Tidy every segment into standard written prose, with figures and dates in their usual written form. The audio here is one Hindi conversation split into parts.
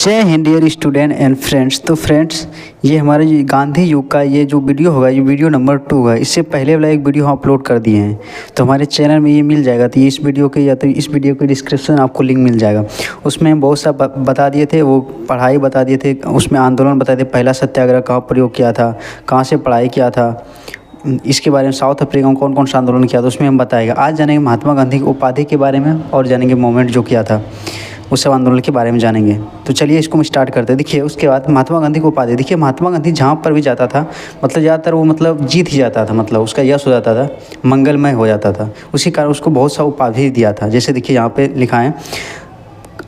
जय Hind dear student and friends. तो फ्रेंड्स, ये हमारे गांधी युग का ये जो वीडियो होगा, ये वीडियो नंबर 2 है। इससे पहले वाला एक वीडियो हम अपलोड कर दिए हैं, तो हमारे चैनल में ये मिल जाएगा। तो ये इस वीडियो के या तो इस वीडियो के डिस्क्रिप्शन आपको लिंक मिल जाएगा। उसमें हम बहुत सा बता दिए थे, वो पढ़ाई बता दिए थे, उसमें आंदोलन बता दिए, पहला सत्याग्रह कहाँ प्रयोग किया था, कहाँ से पढ़ाई किया था, इसके बारे में साउथ अफ्रीका में कौन कौन सा आंदोलन किया था, उसमें हम बताएगा। आज जानेंगे महात्मा गांधी की उपाधि के बारे में और जानेंगे मूवमेंट जो किया था, उस सब आंदोलन के बारे में जानेंगे। तो चलिए इसको हम स्टार्ट करते हैं। देखिए, उसके बाद महात्मा गांधी को उपाधि। देखिए, महात्मा गांधी जहाँ पर भी जाता था, मतलब ज़्यादातर वो जीत ही जाता था, मतलब उसका यश हो जाता था, मंगलमय हो जाता था। उसी कारण उसको बहुत सा उपाधि दिया था। जैसे देखिए यहाँ पे लिखा है,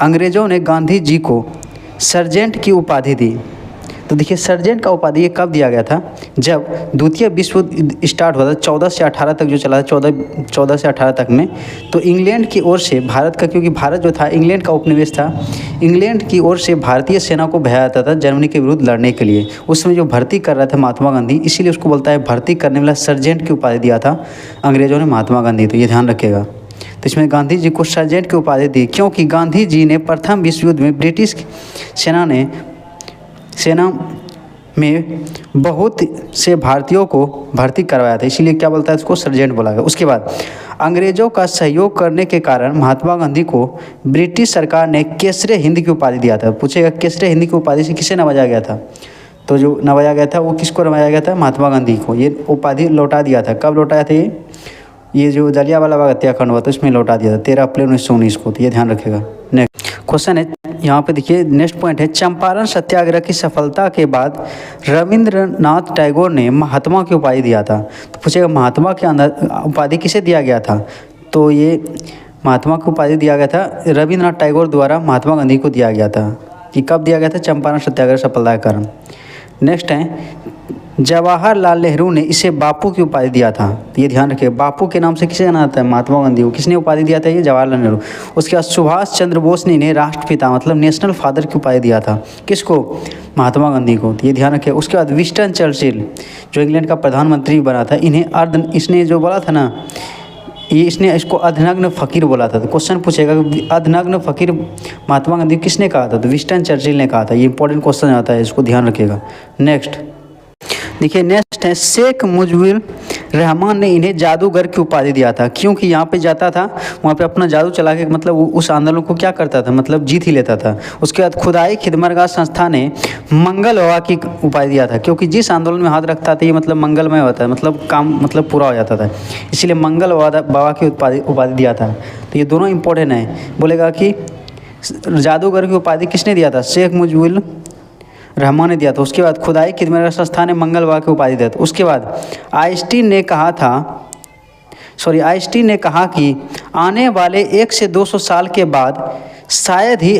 अंग्रेज़ों ने गांधी जी को सर्जेंट की उपाधि दी। तो देखिए, सर्जेंट का उपाधि ये कब दिया गया था? जब द्वितीय विश्व युद्ध स्टार्ट हुआ था, 14 से 18 तक जो चला था, 14 से 18 तक में। तो इंग्लैंड की ओर से भारत का, क्योंकि भारत जो था इंग्लैंड का उपनिवेश था, इंग्लैंड की ओर से भारतीय सेना को भेजा जाता था जर्मनी के विरुद्ध लड़ने के लिए। उस समय जो भर्ती कर रहा था महात्मा गांधी, इसीलिए उसको बोलता है भर्ती करने वाला सर्जेंट की उपाधि दिया था अंग्रेज़ों ने महात्मा गांधी। तो ये ध्यान रखिएगा। तो इसमें गांधी जी को सर्जेंट की उपाधि दी, क्योंकि गांधी जी ने प्रथम विश्व युद्ध में ब्रिटिश सेना में बहुत से भारतीयों को भर्ती करवाया था, इसीलिए क्या बोलता है, उसको सर्जेंट बोला गया। उसके बाद अंग्रेज़ों का सहयोग करने के कारण महात्मा गांधी को ब्रिटिश सरकार ने केसरे हिंद की उपाधि दिया था। पूछेगा केसरे हिंद की उपाधि से किसे नवाजा गया था? तो जो नवाजा गया था वो किसको नवाजा गया था? महात्मा गांधी को ये उपाधि लौटा दिया था। कब लौटाया था ये जो जलियांवाला बाग हत्याकांड हुआ था उसमें लौटा दिया था, 13 अप्रैल 1919 को। तो ये ध्यान रखेगा। नेक्स्ट क्वेश्चन है, यहाँ पे देखिए नेक्स्ट पॉइंट है, चंपारण सत्याग्रह की सफलता के बाद रविंद्रनाथ टैगोर ने महात्मा की उपाधि दिया था। तो पूछेगा महात्मा के अंदर उपाधि किसे दिया गया था? तो ये महात्मा को उपाधि दिया गया था रविंद्रनाथ टैगोर द्वारा महात्मा गांधी को दिया गया था। कि कब दिया गया था? चंपारण सत्याग्रह सफलता के कारण। नेक्स्ट है, जवाहरलाल नेहरू ने इसे बापू की उपाधि दिया था। तो ये ध्यान रखिए, बापू के नाम से किसे जाना जाता है? महात्मा गांधी को। किसने उपाधि दिया था? ये जवाहरलाल नेहरू। उसके बाद सुभाष चंद्र बोस ने इन्हें राष्ट्रपिता मतलब नेशनल फादर की उपाधि दिया था। किसको? महात्मा गांधी को। तो ये ध्यान रखिए। उसके बाद विंस्टन चर्चिल जो इंग्लैंड का प्रधानमंत्री बना था, इसने जो बोला था ना, इसने इसको अर्धनग्न फ़कीर बोला था। तो क्वेश्चन पूछेगा अर्धनग्न फ़कीर महात्मा गांधी किसने कहा था? तो विंस्टन चर्चिल ने कहा था। ये इंपॉर्टेंट क्वेश्चन आता है, इसको ध्यान रखिएगा। नेक्स्ट देखिए, नेक्स्ट है, शेख मुजीबुर रहमान ने इन्हें जादूगर की उपाधि दिया था, क्योंकि यहाँ पे जाता था, वहाँ पे अपना जादू चला के मतलब उस आंदोलन को क्या करता था, मतलब जीत ही लेता था। उसके बाद खुदाई खिदमतगार संस्था ने मंगल बाबा की उपाधि दिया था, क्योंकि जिस आंदोलन में हाथ रखता था ये मतलब मंगलमय होता है, मतलब काम मतलब पूरा हो जाता था, इसीलिए मंगल बाबा की उपाधि दिया था। तो ये दोनों इंपॉर्टेंट है। बोलेगा कि जादूगर की उपाधि किसने दिया था? शेख मुजीबुर रहमान ने दिया था। उसके बाद खुदाई खिदमतगार संस्था ने मंगल बाबा की उपाधि दिया था। उसके बाद आइंस्टीन ने कहा कि आने वाले 1 से 200 साल के बाद शायद ही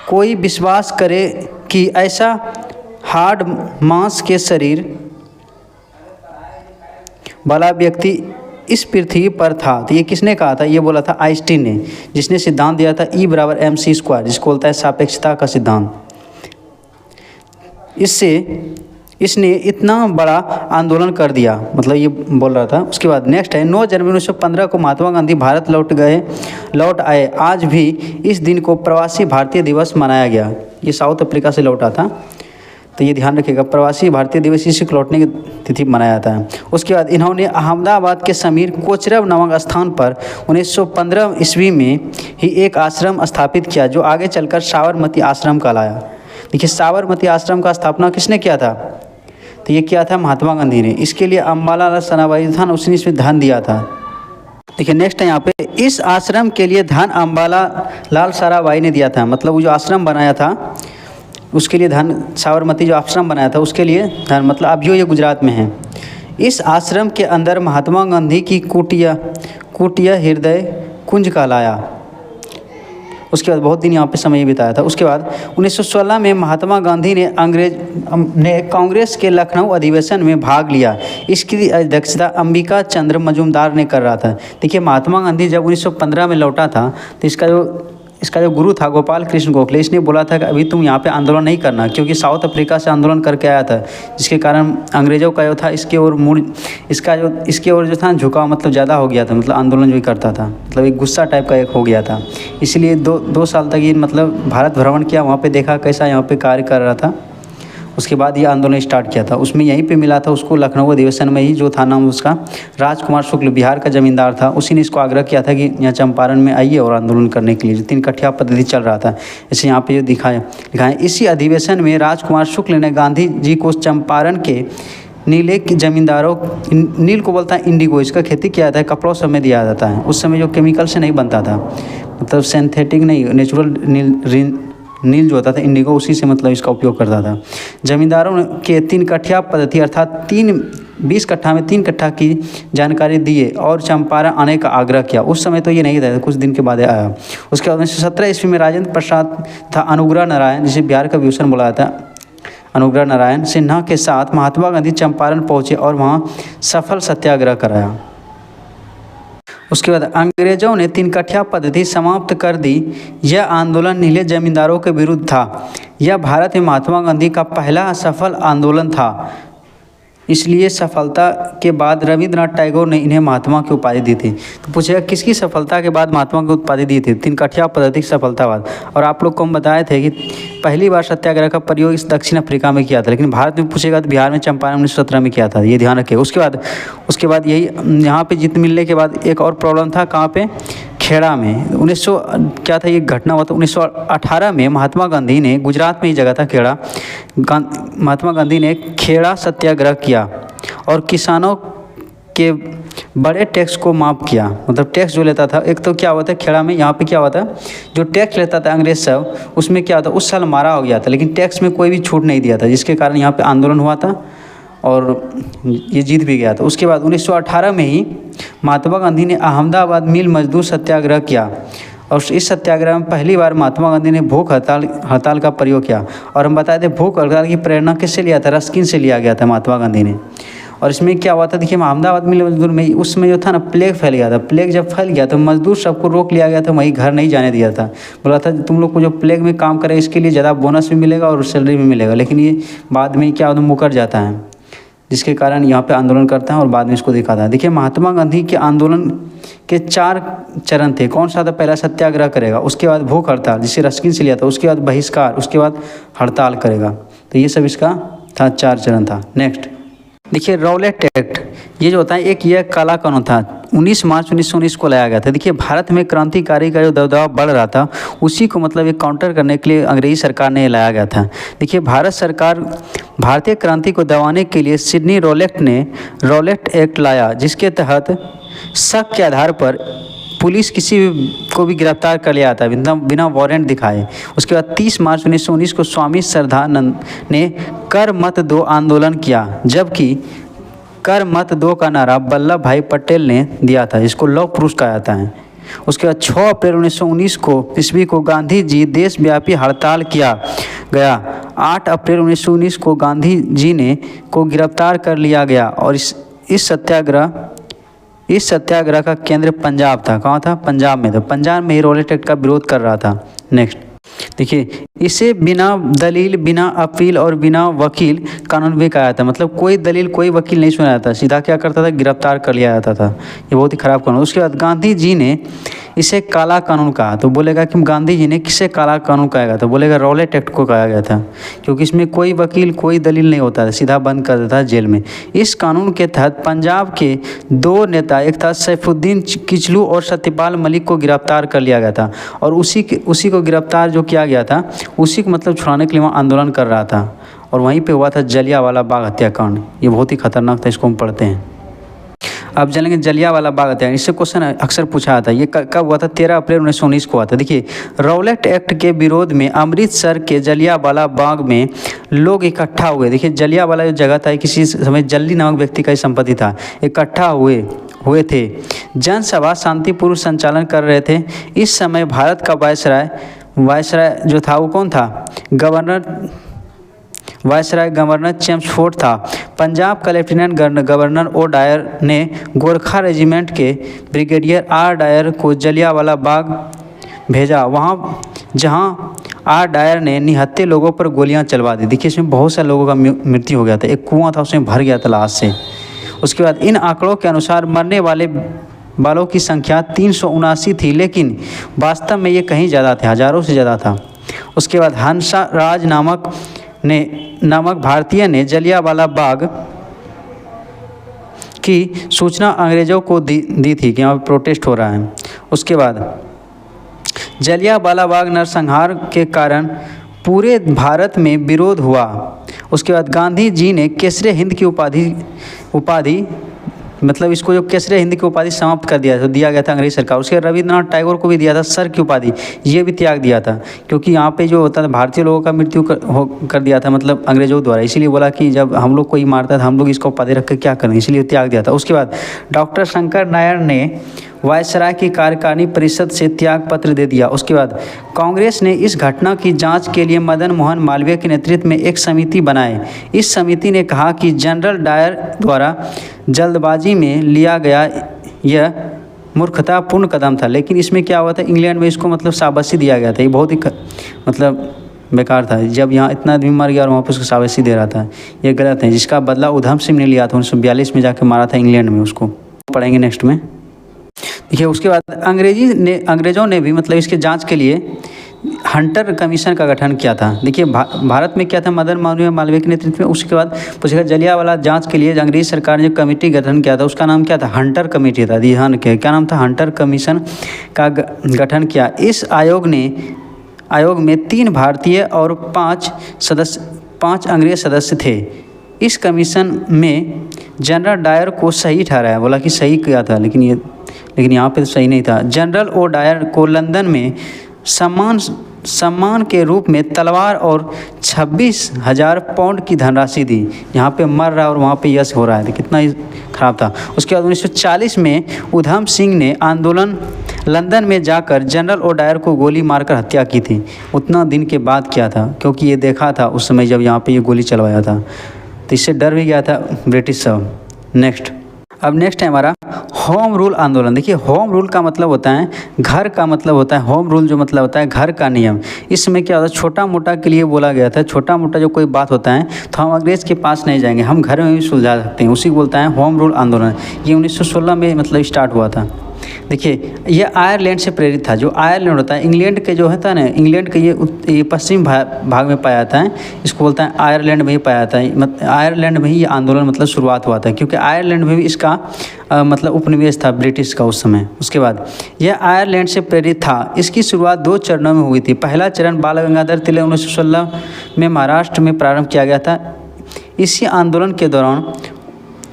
कोई विश्वास करे कि ऐसा हार्ड मांस के शरीर वाला व्यक्ति इस पृथ्वी पर था। तो ये किसने कहा था? ये बोला था आइंस्टीन ने, जिसने सिद्धांत दिया था E = mc², जिसको बोलता है सापेक्षता का सिद्धांत। इसने इतना बड़ा आंदोलन कर दिया, मतलब ये बोल रहा था। उसके बाद नेक्स्ट है, 9 जनवरी 1915 को महात्मा गांधी भारत लौट आए। आज भी इस दिन को प्रवासी भारतीय दिवस मनाया गया। ये साउथ अफ्रीका से लौटा था, तो ये ध्यान रखिएगा, प्रवासी भारतीय दिवस इसी को लौटने की तिथि मनाया जाता है। उसके बाद इन्होंने अहमदाबाद के समीर कोचरब नामक स्थान पर 1915 ईस्वी में ही एक आश्रम स्थापित किया, जो आगे चलकर साबरमती आश्रम कहलाया। देखिए, साबरमती आश्रम का स्थापना किसने किया था? तो ये किया था महात्मा गांधी ने। इसके लिए अम्बाला सराभाई था ना, उसने इसमें धन दिया था। देखिए नेक्स्ट है, यहाँ पे इस आश्रम के लिए धन अम्बाला लाल सराभाई ने दिया था, मतलब वो जो आश्रम बनाया था उसके लिए धन, साबरमती जो आश्रम बनाया था उसके लिए धन, मतलब अब जो ये गुजरात में है। इस आश्रम के अंदर महात्मा गांधी की कुटिया हृदय कुंज कहलाया। उसके बाद बहुत दिन यहाँ पे समय बिताया था। उसके बाद 1916 में महात्मा गांधी ने कांग्रेस के लखनऊ अधिवेशन में भाग लिया। इसकी अध्यक्षता अंबिका चंद्र मजूमदार ने कर रहा था। देखिए, महात्मा गांधी जब 1915 में लौटा था, तो इसका जो इसका जो गुरु था गोपाल कृष्ण गोखले, इसने बोला था कि अभी तुम यहाँ पे आंदोलन नहीं करना, क्योंकि साउथ अफ्रीका से आंदोलन करके आया था, जिसके कारण अंग्रेज़ों का जो था इसके ओर जो था झुकाव मतलब ज़्यादा हो गया था, मतलब आंदोलन जो ही करता था, मतलब एक गुस्सा टाइप का एक हो गया था। इसलिए दो साल तक ये मतलब भारत भ्रमण किया, वहाँ पर देखा कैसा यहाँ पर कार्य कर रहा था। उसके बाद ये आंदोलन स्टार्ट किया था। उसमें यहीं पे मिला था उसको, लखनऊ अधिवेशन में ही, जो था नाम उसका राजकुमार शुक्ल, बिहार का ज़मींदार था। उसी ने इसको आग्रह किया था कि यहाँ चंपारण में आइए और आंदोलन करने के लिए, जो 3 कठिया पद्धति चल रहा था। इसे यहाँ पे जो लिखा है, इसी अधिवेशन में राजकुमार शुक्ल ने गांधी जी को चंपारण के नीले के ज़मींदारों, नील को बोलता है इंडिगो, इसका खेती किया जाता है, कपड़ों सब में दिया जाता है। उस समय जो केमिकल से नहीं बनता था, मतलब सिंथेटिक नहीं, नेचुरल नील जो होता था इंडिगो, उसी से मतलब इसका उपयोग करता था। जमींदारों के 3 कठिया पद्धति अर्थात 20 कट्ठा में 3 कट्ठा की जानकारी दिए और चंपारण आने का आग्रह किया। उस समय तो ये नहीं था, कुछ दिन के बाद आया। उसके बाद 1917 ईस्वी में राजेंद्र प्रसाद था अनुग्रह नारायण, जिसे बिहार का विभूषण बुलाया था, अनुग्रह नारायण सिन्हा के साथ महात्मा गांधी चंपारण पहुँचे और वहाँ सफल सत्याग्रह कराया। उसके बाद अंग्रेजों ने 3 कठिया पद्धति समाप्त कर दी। यह आंदोलन नीले जमींदारों के विरुद्ध था। यह भारत में महात्मा गांधी का पहला सफल आंदोलन था। इसलिए सफलता के बाद रविंद्रनाथ टैगोर ने इन्हें महात्मा की उपाधि दी थी। तो पूछेगा किसकी सफलता के बाद महात्मा की उपाधि दी थी? 3 कठिया पद्धति की सफलता बाद। और आप लोग को हम बताए थे कि पहली बार सत्याग्रह का प्रयोग इस दक्षिण अफ्रीका में किया था, लेकिन भारत में पूछेगा तो बिहार में चंपारण 1917 में किया था, ये ध्यान रखिए। उसके बाद यही यहाँ पे जीत मिलने के बाद एक और प्रॉब्लम था, कहाँ पे? खेड़ा में। 1900 क्या था, ये घटना हुआ था 1918 में। महात्मा गांधी ने, गुजरात में ही जगह था खेड़ा, महात्मा गांधी ने खेड़ा सत्याग्रह किया और किसानों के बड़े टैक्स को माफ़ किया। मतलब टैक्स जो लेता था, एक तो क्या हुआ था खेड़ा में, यहाँ पे क्या हुआ था, जो टैक्स लेता था अंग्रेज सब, उसमें क्या होता, उस साल मारा हो गया था, लेकिन टैक्स में कोई भी छूट नहीं दिया था, जिसके कारण यहाँ पे आंदोलन हुआ था और ये जीत भी गया था। उसके बाद 1918 में ही महात्मा गांधी ने अहमदाबाद मिल मजदूर सत्याग्रह किया और इस सत्याग्रह में पहली बार महात्मा गांधी ने भूख हड़ताल का प्रयोग किया। और हम बताए थे भूख हड़ताल की प्रेरणा किससे लिया था? रस्किन से लिया गया था महात्मा गांधी ने। और इसमें क्या हुआ था, देखिए अहमदाबाद मिल मजदूर में, उसमें जो था ना प्लेग फैल गया था। प्लेग जब फैल गया तो मजदूर सबको रोक लिया गया था, वहीं घर नहीं जाने दिया था। बोला था तुम लोग को जो प्लेग में काम करे इसके लिए ज़्यादा बोनस भी मिलेगा और सैलरी भी मिलेगा, लेकिन ये बाद में क्या होता, मुकर जाता है, जिसके कारण यहाँ पे आंदोलन करता है और बाद में इसको दिखाता है। देखिए महात्मा गांधी के आंदोलन के 4 चरण थे। कौन सा था? पहला सत्याग्रह करेगा, उसके बाद भूख हड़ताल जिसे रस्किन से लिया था, उसके बाद बहिष्कार, उसके बाद हड़ताल करेगा। तो ये सब इसका था 4 चरण था। नेक्स्ट देखिए रॉलेट एक्ट, ये जो होता है एक यह काला कानून था, 19 मार्च 1919 को लाया गया था। देखिए भारत में क्रांतिकारी का जो दबदबा बढ़ रहा था, उसी को मतलब एक काउंटर करने के लिए अंग्रेजी सरकार ने लाया गया था। देखिए भारत सरकार भारतीय क्रांति को दबाने के लिए सिडनी रॉलेट ने रॉलेट एक्ट लाया, जिसके तहत शक के आधार पर पुलिस किसी को भी गिरफ्तार कर लिया था बिना वारंट दिखाए। उसके बाद 30 मार्च 1919 को स्वामी श्रद्धानंद ने कर मत दो आंदोलन किया, जबकि कर मत दो का नारा वल्लभ भाई पटेल ने दिया था, जिसको लौह पुरुष कहा जाता है। उसके बाद 6 अप्रैल 1919 को ईस्वी को गांधी जी देशव्यापी हड़ताल किया गया। 8 अप्रैल 1919 को गांधी जी को गिरफ्तार कर लिया गया और इस सत्याग्रह का केंद्र पंजाब था। कहाँ था? पंजाब में था। पंजाब में ही रॉलेट एक्ट का विरोध कर रहा था। नेक्स्ट देखिए, इसे बिना दलील, बिना अपील और बिना वकील कानून भी कहा जाता है। मतलब कोई दलील, कोई वकील नहीं सुना जाता, सीधा क्या करता था, गिरफ्तार कर लिया जाता था। ये बहुत ही खराब कानून। उसके बाद गांधी जी ने इसे काला कानून कहा। तो बोलेगा कि गांधी जी ने किसे काला कानून कहा गया? तो बोलेगा रॉलेट एक्ट को कहा गया था, क्योंकि इसमें कोई वकील, कोई दलील नहीं होता था, सीधा बंद कर देता था जेल में। इस कानून के तहत पंजाब के 2 नेता, एक था सैफुद्दीन किचलू और सत्यपाल मलिक को गिरफ्तार कर लिया गया था। और उसी को गिरफ्तार जो किया गया था, उसी को मतलब छुड़ाने के लिए वहाँ आंदोलन कर रहा था। और वहीं पे हुआ था जलियांवाला बाग हत्याकांड। ये बहुत ही खतरनाक था, इसको हम पढ़ते हैं। अब जानेंगे जलियांवाला बाग हत्याकांड। इससे क्वेश्चन अक्सर पूछा जाता है। ये कब हुआ था? 13 अप्रैल 1919 को हुआ था। देखिए रॉलेट एक्ट के विरोध में अमृतसर के जलियांवाला बाग में लोग इकट्ठा हुए। देखिए जलियांवाला जो जगह था, किसी समय जल्दी नामक व्यक्ति का ही संपत्ति था, इकट्ठा हुए थे। जनसभा शांतिपूर्वक संचालन कर रहे थे। इस समय भारत का वायसराय जो था वो कौन था? वायसराय गवर्नर चेम्सफोर्ड था। पंजाब का लेफ्टिनेंट गवर्नर ओ डायर ने गोरखा रेजिमेंट के ब्रिगेडियर आर डायर को जलियांवाला बाग भेजा वहाँ जहाँ आर डायर ने निहत्थे लोगों पर गोलियां चलवा दी। देखिए इसमें बहुत सारे लोगों का मृत्यु हो गया था। एक कुआं था उसमें भर गया था लाश से। उसके बाद इन आंकड़ों के अनुसार मरने वालों की संख्या 379 थी, लेकिन वास्तव में ये कहीं ज़्यादा थे, हज़ारों से ज़्यादा था। उसके बाद हंसराज नामक भारतीय ने जलियांवाला बाग की सूचना अंग्रेज़ों को दी थी कि यहाँ पर प्रोटेस्ट हो रहा है। उसके बाद जलियांवाला बाग नरसंहार के कारण पूरे भारत में विरोध हुआ। उसके बाद गांधी जी ने केसरे हिंद की उपाधि मतलब इसको जो केसरे हिंद की उपाधि समाप्त कर दिया गया था अंग्रेज सरकार। उसके रविंद्रनाथ टैगोर को भी दिया था सर की उपाधि, ये भी त्याग दिया था, क्योंकि यहाँ पे जो होता था भारतीय लोगों का मृत्यु कर दिया था मतलब अंग्रेजों द्वारा। इसीलिए बोला कि जब हम लोग कोई मारता था हम लोग इसको उपाधि रख कर क्या करें, इसलिए त्याग दिया था। उसके बाद डॉक्टर शंकर नायर ने वायसराय की कार्यकारिणी परिषद से त्याग पत्र दे दिया। उसके बाद कांग्रेस ने इस घटना की जांच के लिए मदन मोहन मालवीय के नेतृत्व में एक समिति बनाई। इस समिति ने कहा कि जनरल डायर द्वारा जल्दबाजी में लिया गया यह मूर्खतापूर्ण कदम था। लेकिन इसमें क्या हुआ था, इंग्लैंड में इसको मतलब शाबाशी दिया गया था। ये बहुत ही मतलब बेकार था, जब यहाँ इतना आदमी मर गया और वहाँ पर उसको शाबाशी दे रहा था, ये गलत है। जिसका बदला उधम सिंह ने लिया था 1942 में जाकर मारा था इंग्लैंड में, उसको पढ़ेंगे नेक्स्ट में। देखिए उसके बाद अंग्रेज़ों ने भी मतलब इसके जांच के लिए हंटर कमीशन का गठन किया था। देखिए भारत में क्या था, मदन मोहन मालवीय के नेतृत्व में। उसके बाद पूछेगा जलियांवाला जांच के लिए अंग्रेज सरकार ने जो कमेटी गठन किया था उसका नाम क्या था, हंटर कमेटी था। ध्यान के क्या नाम था, हंटर कमीशन का गठन किया। इस आयोग में 3 भारतीय और 5 अंग्रेज सदस्य थे। इस कमीशन में जनरल डायर को सही ठहराया, बोला कि सही किया था, लेकिन यहाँ पे तो सही नहीं था। जनरल ओ डायर को लंदन में सम्मान के रूप में तलवार और 26,000 पाउंड की धनराशि दी। यहाँ पे मर रहा है और वहाँ पे यश हो रहा है, कितना ही खराब था। उसके बाद 1940 में उधम सिंह ने लंदन में जाकर जनरल ओ डायर को गोली मारकर हत्या की थी। उतना दिन के बाद किया था, क्योंकि ये देखा था उस समय जब यहाँ पे ये गोली चलवाया था, तो इससे डर भी गया था ब्रिटिश सब। अब नेक्स्ट है हमारा होम रूल आंदोलन। देखिए होम रूल का मतलब होता है घर का, मतलब होता है होम रूल जो मतलब होता है घर का नियम। इसमें क्या होता है, छोटा मोटा के लिए बोला गया था। छोटा मोटा जो कोई बात होता है तो हम अंग्रेज़ के पास नहीं जाएंगे, हम घर में भी सुलझा सकते हैं, उसी को बोलता है होम रूल आंदोलन। ये 1916 में मतलब स्टार्ट हुआ था। देखिए ये आयरलैंड से प्रेरित था। जो आयरलैंड होता है इंग्लैंड के जो होता है ना, इंग्लैंड के ये पश्चिम भाग में पाया जाता है, इसको बोलता है आयरलैंड में ही पाया जाता है। आयरलैंड में ही ये आंदोलन मतलब शुरुआत हुआ था, क्योंकि आयरलैंड में भी इसका मतलब उपनिवेश था ब्रिटिश का उस समय। उसके बाद यह आयरलैंड से प्रेरित था। इसकी शुरुआत 2 चरणों में हुई थी। पहला चरण बाल गंगाधर तिलक 1916 में महाराष्ट्र में प्रारंभ किया गया था। इसी आंदोलन के दौरान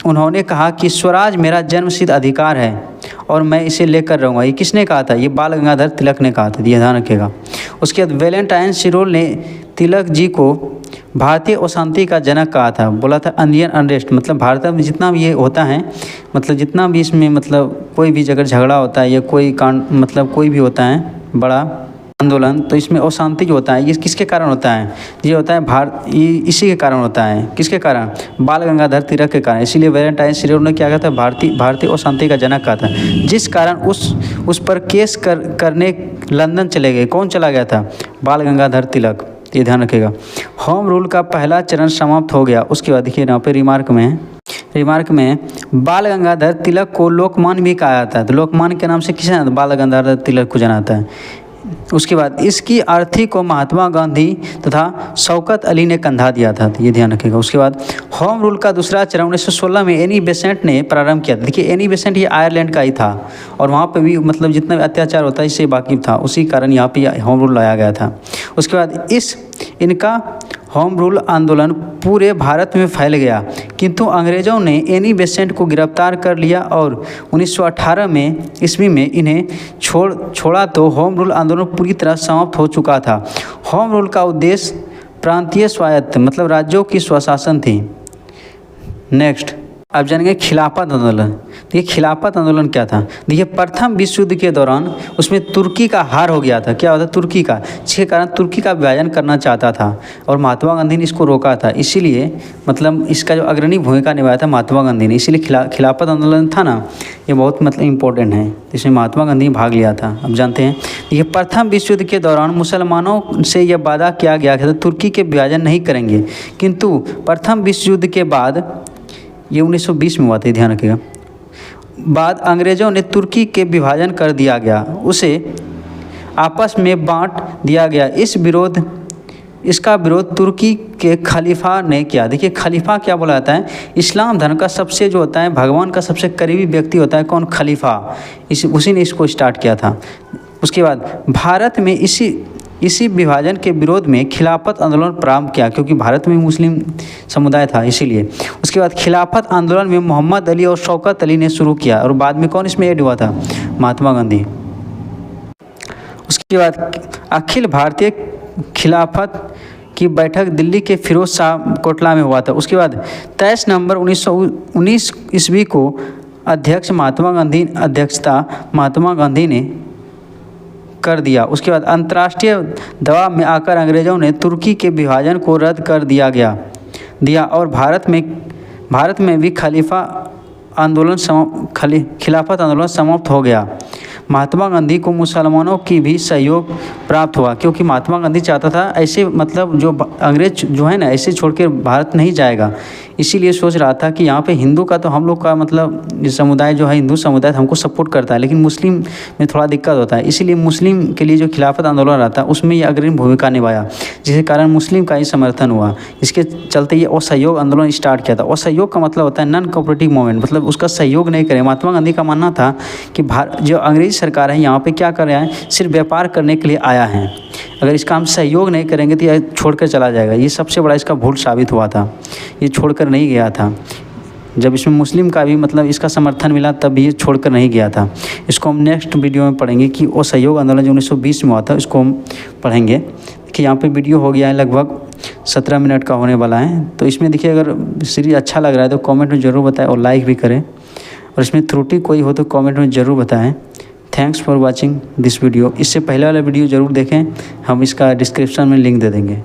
उन्होंने कहा कि स्वराज मेरा जन्मसिद्ध अधिकार है और मैं इसे लेकर रहूँगा। ये किसने कहा था, ये बाल गंगाधर तिलक ने कहा था, ये ध्यान रखिएगा। उसके बाद वैलेंटाइन सिरोल ने तिलक जी को भारतीय अशांति का जनक कहा था। बोला था इंडियन अनरेस्ट, मतलब भारत में जितना भी ये होता है, मतलब जितना भी इसमें मतलब कोई भी जगह झगड़ा होता है या कोई कांड मतलब कोई भी होता है बड़ा आंदोलन, तो इसमें अशांति जो होता है ये किसके कारण होता है, ये होता है इसी के कारण होता है। किसके कारण, बाल गंगाधर तिलक के कारण। इसीलिए वैलेंटाइन सिरोल ने क्या कहा था, भारतीय अशांति का जनक कहा था, जिस कारण उस पर केस करने लंदन चले गए। कौन चला गया था, बाल गंगाधर तिलक, ये ध्यान रखिएगा। होम रूल का पहला चरण समाप्त हो गया। उसके बाद देखिए यहाँ पे रिमार्क में बाल गंगाधर तिलक को लोकमान्य भी कहा जाता है। तो लोकमान्य के नाम से किसे बाल गंगाधर तिलक को जाना जाता है। उसके बाद इसकी अर्थी को महात्मा गांधी तथा शौकत अली ने कंधा दिया था, तो ये ध्यान रखिएगा। उसके बाद होम रूल का दूसरा चरण 1916 में एनी बेसेंट ने प्रारंभ किया था। देखिए एनी बेसेंट ये आयरलैंड का ही था और वहाँ पे भी मतलब जितना भी अत्याचार होता है इससे वाकिफ था, उसी कारण यहाँ पे होम रूल लाया गया था। उसके बाद इनका होम रूल आंदोलन पूरे भारत में फैल गया, किंतु अंग्रेज़ों ने एनी बेसेंट को गिरफ्तार कर लिया और 1918 में ईस्वी में इन्हें छोड़ा तो होम रूल आंदोलन पूरी तरह समाप्त हो चुका था। होम रूल का उद्देश्य प्रांतीय स्वायत्त मतलब राज्यों की स्वशासन थी। नेक्स्ट अब जानेंगे खिलाफत आंदोलन। देखिए खिलाफत आंदोलन क्या था। देखिए प्रथम विश्व युद्ध के दौरान उसमें तुर्की का हार हो गया था। क्या होता तुर्की का, जिसके कारण तुर्की का विभाजन करना चाहता था और महात्मा गांधी ने इसको रोका था। इसीलिए मतलब इसका जो अग्रणी भूमिका निभाया था महात्मा गांधी ने, इसीलिए खिलाफत आंदोलन था ना, ये बहुत मतलब इम्पोर्टेंट है। इसमें महात्मा गांधी ने भाग लिया था। अब जानते हैं, ये प्रथम विश्व युद्ध के दौरान मुसलमानों से यह वादा किया गया था तुर्की के विभाजन नहीं करेंगे, किंतु प्रथम विश्व युद्ध के बाद, ये 1920 में हुआ था, ध्यान रखिएगा, बाद अंग्रेज़ों ने तुर्की के विभाजन कर दिया गया, उसे आपस में बांट दिया गया। इसका विरोध तुर्की के खलीफा ने किया। देखिए खलीफा क्या बोला जाता है, इस्लाम धर्म का सबसे जो होता है भगवान का सबसे करीबी व्यक्ति होता है कौन, खलीफा, उसी ने इसको स्टार्ट किया था। उसके बाद भारत में इसी विभाजन के विरोध में खिलाफत आंदोलन प्रारंभ किया, क्योंकि भारत में मुस्लिम समुदाय था इसीलिए। उसके बाद खिलाफत आंदोलन में मोहम्मद अली और शौकत अली ने शुरू किया और बाद में कौन इसमें ऐड हुआ था, महात्मा गांधी। उसके बाद अखिल भारतीय खिलाफत की बैठक दिल्ली के फिरोज शाह कोटला में हुआ था। उसके बाद 23 नवंबर 1919 ईस्वी को अध्यक्षता महात्मा गांधी ने कर दिया। उसके बाद अंतर्राष्ट्रीय दबाव में आकर अंग्रेज़ों ने तुर्की के विभाजन को रद्द कर दिया और भारत में भी खिलाफत आंदोलन समाप्त हो गया। महात्मा गांधी को मुसलमानों की भी सहयोग प्राप्त हुआ, क्योंकि महात्मा गांधी चाहता था ऐसे मतलब जो अंग्रेज जो है ना ऐसे छोड़ के भारत नहीं जाएगा, इसीलिए सोच रहा था कि यहाँ पे हिंदू का तो हम लोग का मतलब समुदाय जो है हिंदू समुदाय हमको सपोर्ट करता है, लेकिन मुस्लिम में थोड़ा दिक्कत होता है, इसीलिए मुस्लिम के लिए जो खिलाफत आंदोलन रहा था उसमें ये अग्रणी भूमिका निभाया, जिसके कारण मुस्लिम का ही समर्थन हुआ। इसके चलते ये असहयोग आंदोलन स्टार्ट किया था। असहयोग का मतलब होता है नॉन कोऑपरेटिव मूवमेंट, मतलब उसका सहयोग नहीं करे। महात्मा गांधी का मानना था कि जो अंग्रेज सरकार है यहाँ पे क्या कर रहा है, सिर्फ व्यापार करने के लिए आया है, अगर इसका हम सहयोग नहीं करेंगे तो यह छोड़कर चला जाएगा। ये सबसे बड़ा इसका भूल साबित हुआ था, ये छोड़कर नहीं गया था। जब इसमें मुस्लिम का भी मतलब इसका समर्थन मिला तब ये छोड़कर नहीं गया था। इसको हम नेक्स्ट वीडियो में पढ़ेंगे कि वो सहयोग आंदोलन जो 1920 में हुआ था इसको हम पढ़ेंगे। कि यहाँ पे वीडियो हो गया है लगभग 17 मिनट का होने वाला है। तो इसमें देखिए अगर सीरीज अच्छा लग रहा है तो कमेंट में ज़रूर बताएं और लाइक भी करें, और इसमें त्रुटि कोई हो तो कमेंट में ज़रूर बताएं। Thanks for watching this video. इससे पहले वाला वीडियो ज़रूर देखें, हम इसका डिस्क्रिप्शन में लिंक दे देंगे।